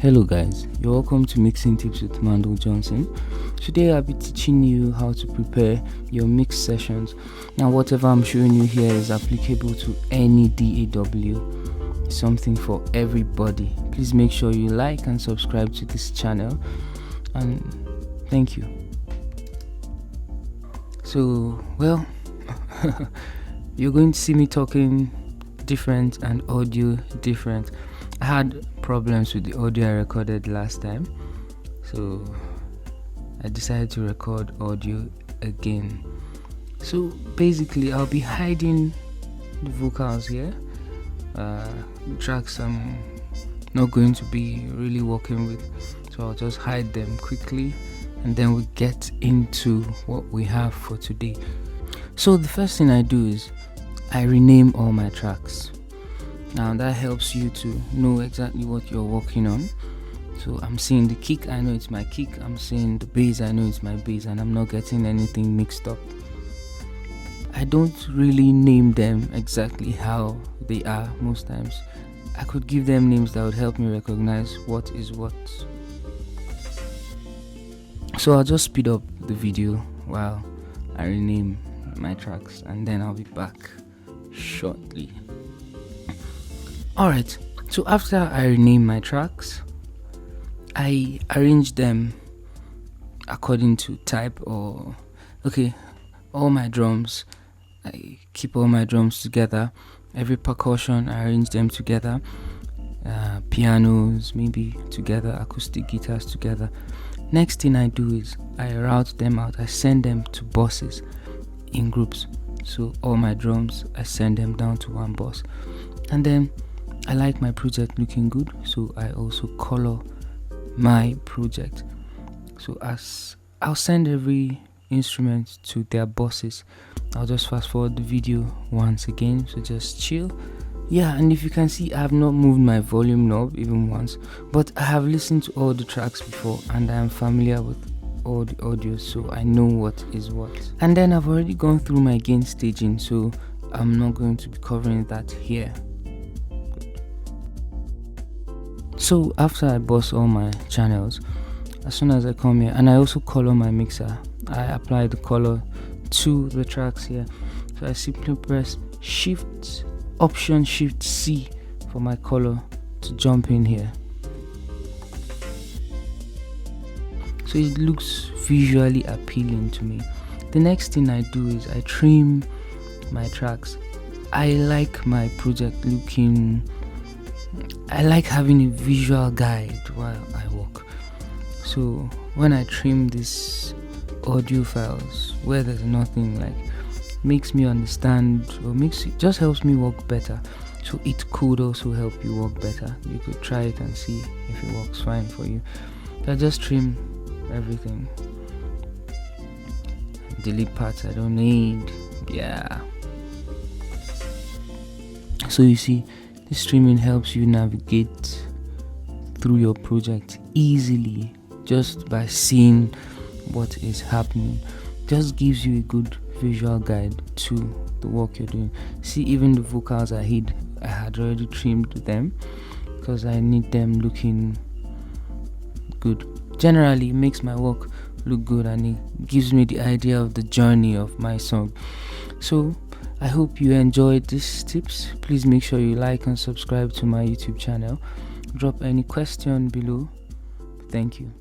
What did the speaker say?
Hello guys, you're welcome to Mixing Tips with Mando Johnson. Today I'll be teaching you how to prepare your mix sessions. Now whatever I'm showing you here is applicable to any DAW. It's something for everybody. Please make sure you like and subscribe to this channel, and thank you. So well, you're going to see me talking different and audio different. I had problems with the audio I recorded last time, so I decided to record audio again. So basically I'll be hiding the vocals here, tracks I'm not going to be really working with, so I'll just hide them quickly and then we'll get into what we have for today. So the first thing I do is I rename all my tracks. Now that helps you to know exactly what you're working on. So I'm seeing the kick, I know it's my kick. I'm seeing the bass, I know it's my bass, and I'm not getting anything mixed up. I don't really name them exactly how they are most times. I could give them names that would help me recognize what is what. So I'll just speed up the video while I rename my tracks, and then I'll be back shortly. Alright, so after I rename my tracks, I arrange them according to type, or all my drums, I keep all my drums together. Every percussion, I arrange them together. Pianos maybe together, acoustic guitars together. Next thing I do is I route them out. I send them to buses in groups. So all my drums, I send them down to one bus, and then I like my project looking good, so I also color my project. So as I'll send every instrument to their buses. I'll just fast forward the video once again, so just chill. Yeah, and if you can see, I have not moved my volume knob even once, but I have listened to all the tracks before and I am familiar with all the audio, so I know what is what. And then I've already gone through my gain staging, so I'm not going to be covering that here. So after I bust all my channels, as soon as I come here, and I also color my mixer, I apply the color to the tracks here. So I simply press Option Shift C for my color to jump in here. So it looks visually appealing to me. The next thing I do is I trim my tracks. I like my project looking, I like having a visual guide while I work. So when I trim these audio files where there's nothing, like, makes me understand, or just helps me work better. So it could also help you work better. You could try it and see if it works fine for you. So I just trim everything, delete parts I don't need. Yeah, so you see, this trimming helps you navigate through your project easily just by seeing what is happening. Just gives you a good visual guide to the work you're doing. See, even the vocals I had already trimmed them because I need them looking good. Generally, it makes my work look good and it gives me the idea of the journey of my song. So I hope you enjoyed these tips. Please make sure you like and subscribe to my YouTube channel. Drop any question below. Thank you.